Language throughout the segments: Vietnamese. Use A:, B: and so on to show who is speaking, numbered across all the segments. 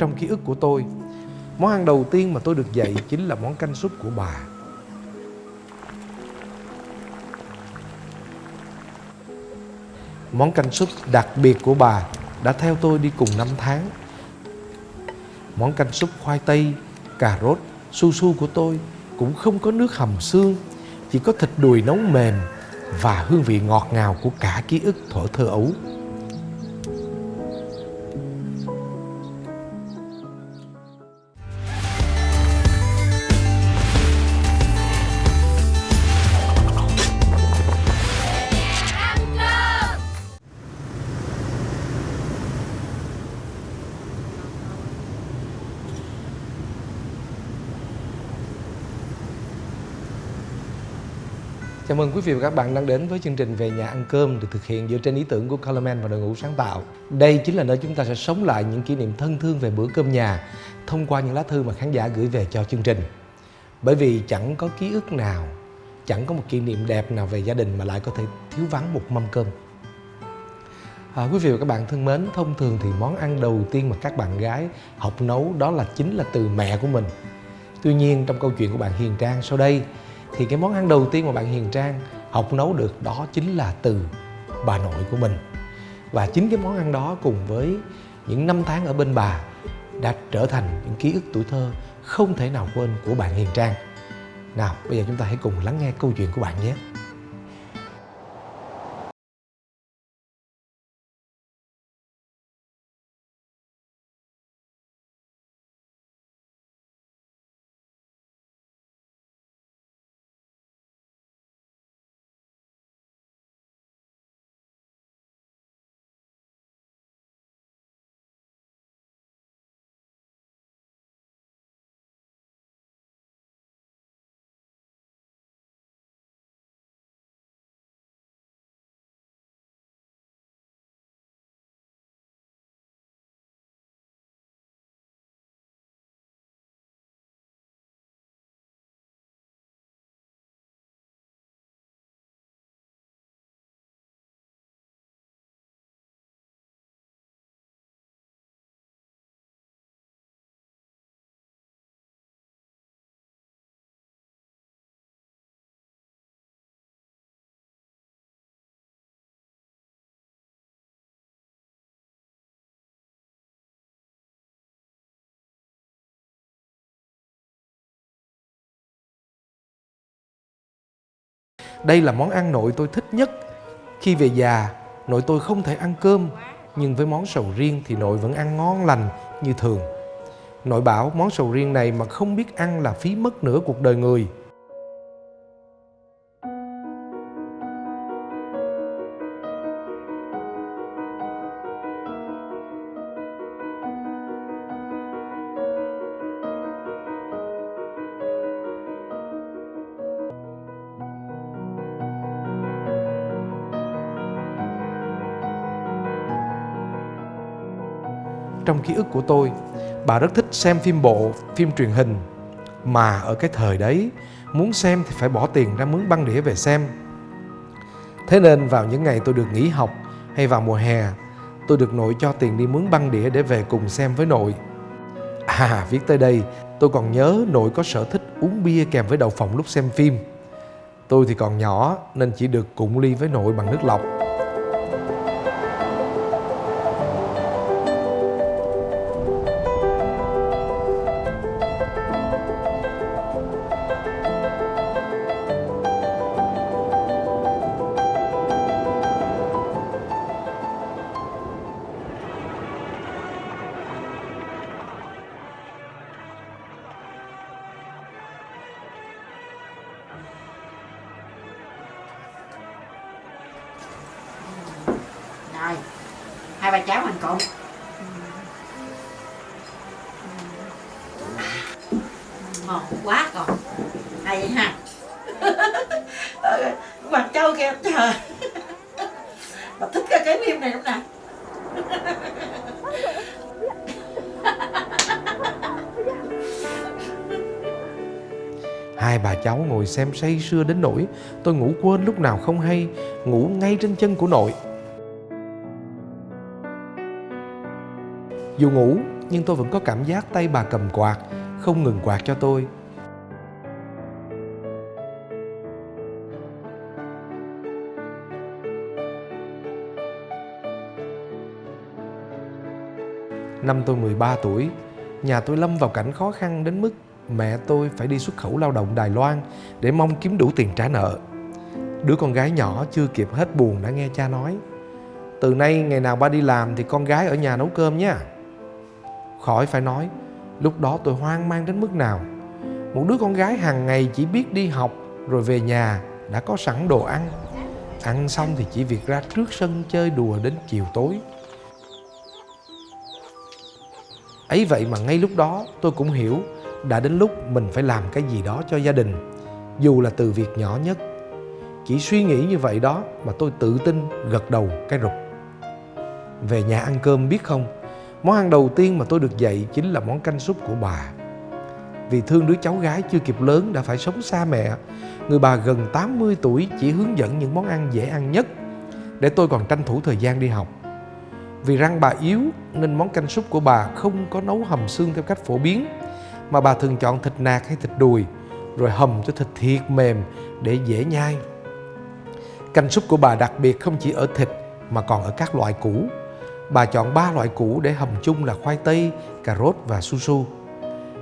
A: Trong ký ức của tôi, món ăn đầu tiên mà tôi được dạy chính là món canh súp của bà. Món canh súp đặc biệt của bà đã theo tôi đi cùng năm tháng. Món canh súp khoai tây, cà rốt, su su của tôi cũng không có nước hầm xương, chỉ có thịt đùi nấu mềm và hương vị ngọt ngào của cả ký ức thuở thơ ấu. Chào mừng quý vị và các bạn đang đến với chương trình Về Nhà Ăn Cơm được thực hiện dựa trên ý tưởng của Colorman và đội ngũ sáng tạo. Đây chính là nơi chúng ta sẽ sống lại những kỷ niệm thân thương về bữa cơm nhà thông qua những lá thư mà khán giả gửi về cho chương trình. Bởi vì chẳng có ký ức nào, chẳng có một kỷ niệm đẹp nào về gia đình mà lại có thể thiếu vắng một mâm cơm. Quý vị và các bạn thân mến, thông thường thì món ăn đầu tiên mà các bạn gái học nấu đó chính là từ mẹ của mình. Tuy nhiên trong câu chuyện của bạn Hiền Trang sau đây thì cái món ăn đầu tiên mà bạn Hiền Trang học nấu được đó chính là từ bà nội của mình. Và chính cái món ăn đó cùng với những năm tháng ở bên bà đã trở thành những ký ức tuổi thơ không thể nào quên của bạn Hiền Trang. Nào, bây giờ chúng ta hãy cùng lắng nghe câu chuyện của bạn nhé. Đây là món ăn nội tôi thích nhất. Khi về già, nội tôi không thể ăn cơm, nhưng với món sầu riêng thì nội vẫn ăn ngon lành như thường. Nội bảo món sầu riêng này mà không biết ăn là phí mất nửa cuộc đời người. Trong ký ức của tôi, bà rất thích xem phim bộ, phim truyền hình. Mà ở cái thời đấy, muốn xem thì phải bỏ tiền ra mướn băng đĩa về xem. Thế nên vào những ngày tôi được nghỉ học hay vào mùa hè, tôi được nội cho tiền đi mướn băng đĩa để về cùng xem với nội. Viết tới đây, tôi còn nhớ nội có sở thích uống bia kèm với đậu phộng lúc xem phim. Tôi thì còn nhỏ nên chỉ được cụng ly với nội bằng nước lọc.
B: Rồi, hai bà cháu ăn cùng. Ngon quá còn. Hay ha. Hoàng Châu kìa, trời. Bà thích cái phim này lắm nè.
A: Hai bà cháu ngồi xem say sưa đến nỗi tôi ngủ quên lúc nào không hay, ngủ ngay trên chân của nội. Dù ngủ, nhưng tôi vẫn có cảm giác tay bà cầm quạt, không ngừng quạt cho tôi. Năm tôi 13 tuổi, nhà tôi lâm vào cảnh khó khăn đến mức mẹ tôi phải đi xuất khẩu lao động Đài Loan để mong kiếm đủ tiền trả nợ. Đứa con gái nhỏ chưa kịp hết buồn đã nghe cha nói: "Từ nay ngày nào ba đi làm thì con gái ở nhà nấu cơm nha." Khỏi phải nói, lúc đó tôi hoang mang đến mức nào. Một đứa con gái hàng ngày chỉ biết đi học rồi về nhà đã có sẵn đồ ăn. Ăn xong thì chỉ việc ra trước sân chơi đùa đến chiều tối. Ấy vậy mà ngay lúc đó tôi cũng hiểu đã đến lúc mình phải làm cái gì đó cho gia đình, dù là từ việc nhỏ nhất. Chỉ suy nghĩ như vậy đó mà tôi tự tin gật đầu cái rụp. Về nhà ăn cơm biết không, món ăn đầu tiên mà tôi được dạy chính là món canh súp của bà. Vì thương đứa cháu gái chưa kịp lớn đã phải sống xa mẹ, người bà gần 80 tuổi chỉ hướng dẫn những món ăn dễ ăn nhất để tôi còn tranh thủ thời gian đi học. Vì răng bà yếu nên món canh súp của bà không có nấu hầm xương theo cách phổ biến, mà bà thường chọn thịt nạc hay thịt đùi rồi hầm cho thịt thiệt mềm để dễ nhai. Canh súp của bà đặc biệt không chỉ ở thịt mà còn ở các loại củ. Bà chọn 3 loại củ để hầm chung là khoai tây, cà rốt và su su.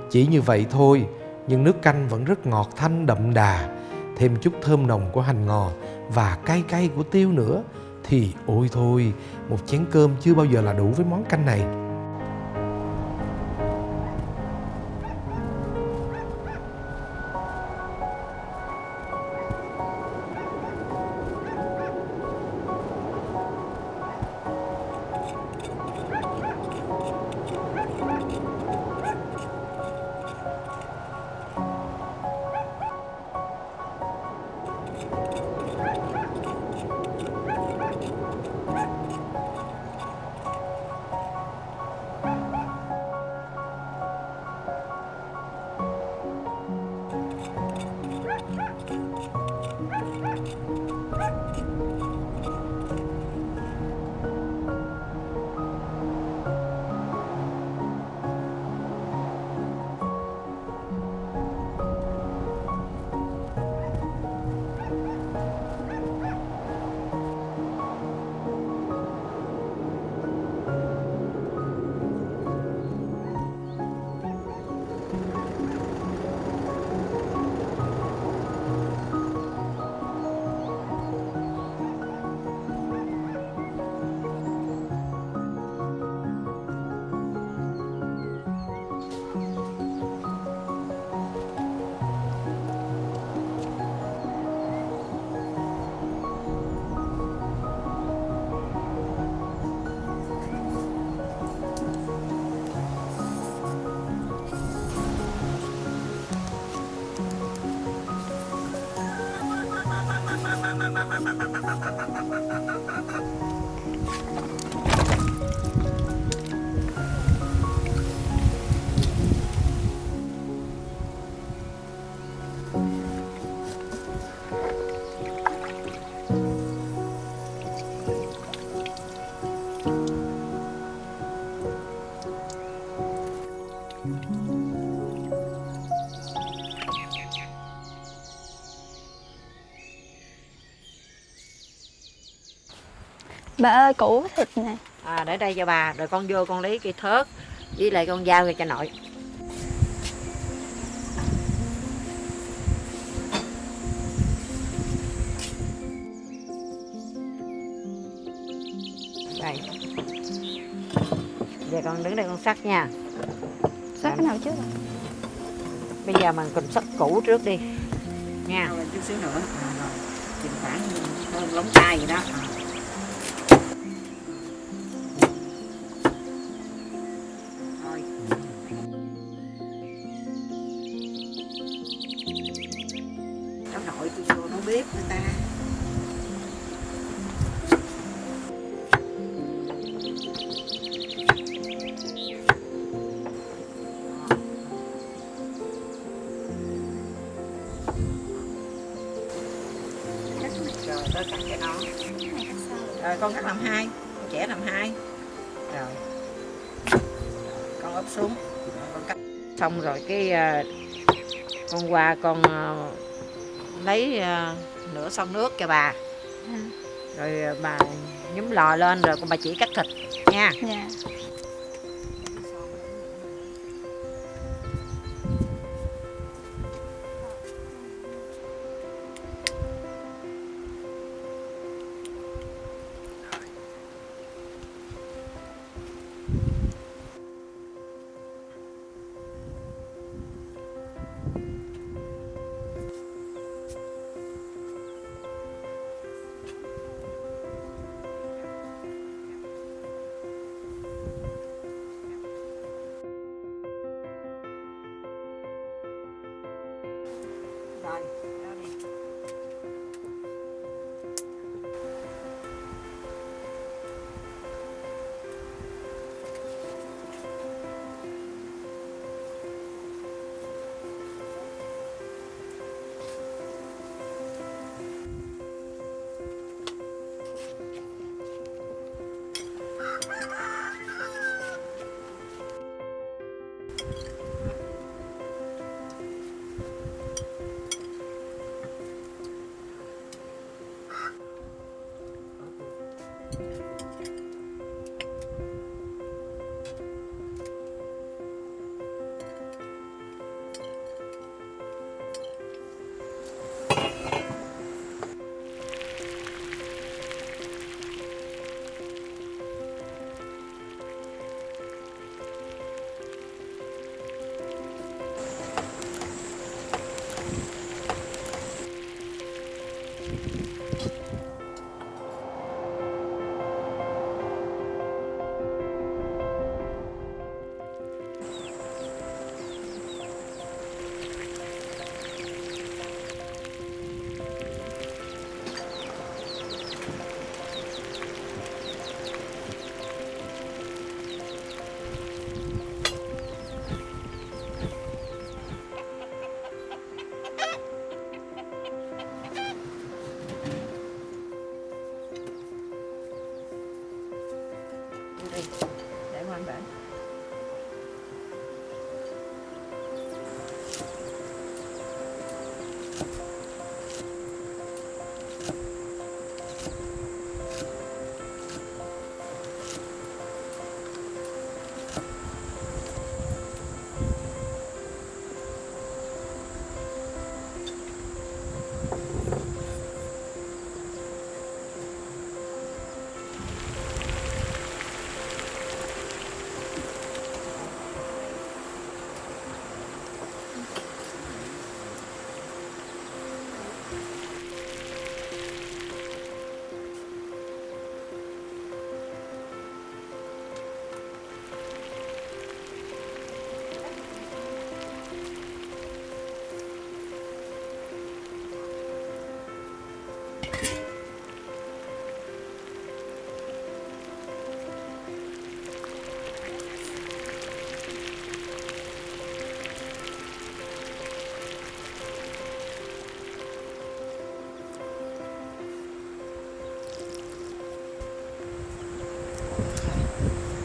A: Chỉ như vậy thôi, nhưng nước canh vẫn rất ngọt thanh đậm đà, thêm chút thơm nồng của hành ngò và cay cay của tiêu nữa, thì ôi thôi, một chén cơm chưa bao giờ là đủ với món canh này.
C: Bà ơi, củ thịt nè.
B: Để đây cho bà, rồi con vô con lấy cây thớt với lại con dao ra cho nội. Đây. Giờ con đứng đây con sắc nha.
C: Sắc cái nào trước rồi?
B: Bây giờ mình cần sắc củ trước đi nha.
D: Rồi chút xíu nữa, rồi chừng khoảng hơn lóng tay vậy đó. Thôi. Cháu nội tôi vô nấu bếp người ta. Rồi tôi cắt cái đó. Rồi con cắt làm hai, con trẻ làm hai. Rồi con
B: ốp xuống.
D: Xong rồi cái con qua con lấy nửa xông nước cho bà. Rồi bà nhúm lò lên rồi bà chỉ cắt thịt nha.
C: Dạ.
D: Rồi, đó đi. Đi, để ngoan bển.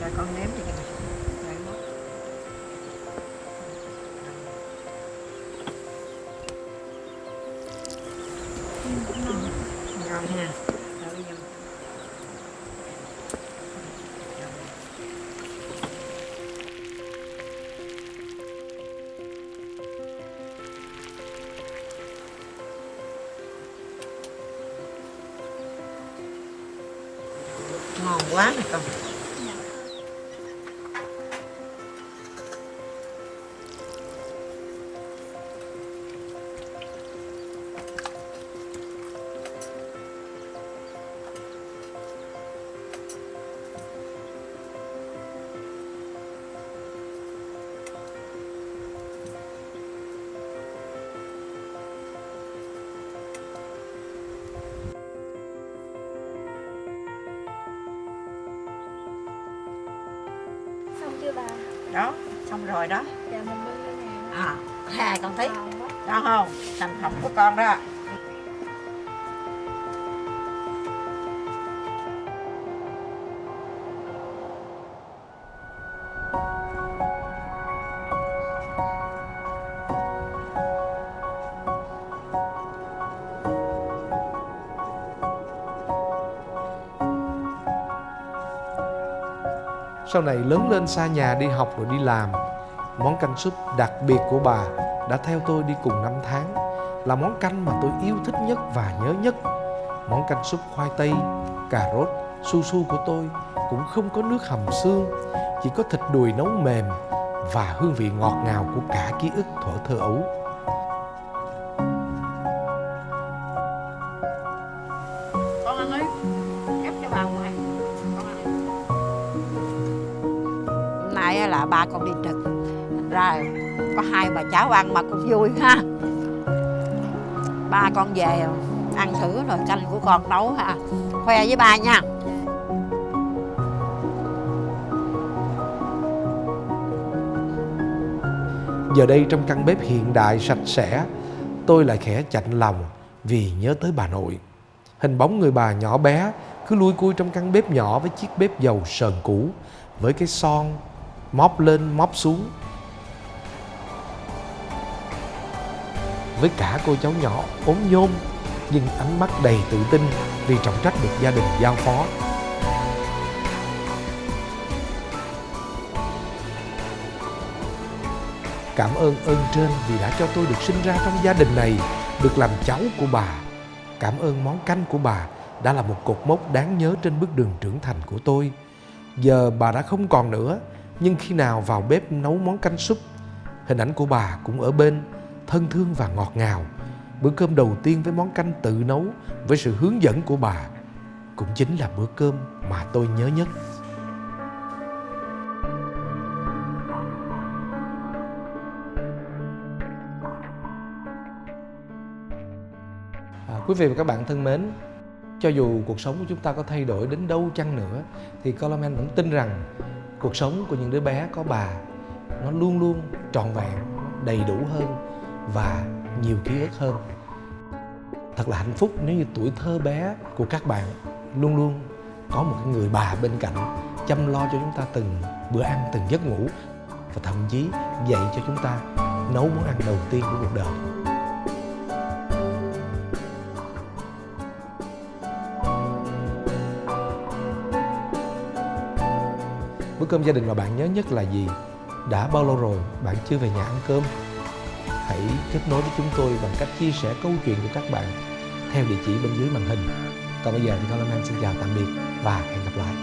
D: Rồi con nếm cho cái này. Rồi mốt. Ngon ha. Rồi bây giờ ngon quá nè con.
C: Xong chưa bà?
B: Đó, xong rồi đó.
C: Dạ mình bưng lên nè.
B: À, hai con thấy
C: Ngon quá.
B: đó không? Thành phẩm của con đó.
A: Sau này lớn lên xa nhà đi học rồi đi làm, món canh súp đặc biệt của bà đã theo tôi đi cùng năm tháng, là món canh mà tôi yêu thích nhất và nhớ nhất. Món canh súp khoai tây, cà rốt, su su của tôi cũng không có nước hầm xương, chỉ có thịt đùi nấu mềm và hương vị ngọt ngào của cả ký ức thuở thơ ấu.
D: Con ăn đi, ép cho bà ngoài. Con ăn đi. Hôm nay là ba con đi trực, thành ra có hai bà cháu ăn mà cũng vui ha. Ba con về ăn thử rồi canh của con nấu ha, khoe với ba nha.
A: Giờ đây trong căn bếp hiện đại sạch sẽ, tôi lại khẽ chạnh lòng vì nhớ tới bà nội. Hình bóng người bà nhỏ bé cứ lui cui trong căn bếp nhỏ với chiếc bếp dầu sờn cũ, với cái son móp lên móp xuống, với cả cô cháu nhỏ ốm nhôm nhưng ánh mắt đầy tự tin vì trọng trách được gia đình giao phó. Cảm ơn ơn trên vì đã cho tôi được sinh ra trong gia đình này, được làm cháu của bà. Cảm ơn món canh của bà đã là một cột mốc đáng nhớ trên bước đường trưởng thành của tôi. Giờ bà đã không còn nữa, nhưng khi nào vào bếp nấu món canh súp, hình ảnh của bà cũng ở bên, thân thương và ngọt ngào. Bữa cơm đầu tiên với món canh tự nấu với sự hướng dẫn của bà cũng chính là bữa cơm mà tôi nhớ nhất. Quý vị và các bạn thân mến, cho dù cuộc sống của chúng ta có thay đổi đến đâu chăng nữa thì Coleman vẫn tin rằng cuộc sống của những đứa bé có bà nó luôn luôn trọn vẹn, đầy đủ hơn và nhiều ký ức hơn. Thật là hạnh phúc nếu như tuổi thơ bé của các bạn luôn luôn có một người bà bên cạnh chăm lo cho chúng ta từng bữa ăn, từng giấc ngủ và thậm chí dạy cho chúng ta nấu món ăn đầu tiên của cuộc đời. Bữa cơm gia đình mà bạn nhớ nhất là gì? Đã bao lâu rồi bạn chưa về nhà ăn cơm? Hãy kết nối với chúng tôi bằng cách chia sẻ câu chuyện của các bạn theo địa chỉ bên dưới màn hình. Còn bây giờ thì Coleman xin chào tạm biệt và hẹn gặp lại.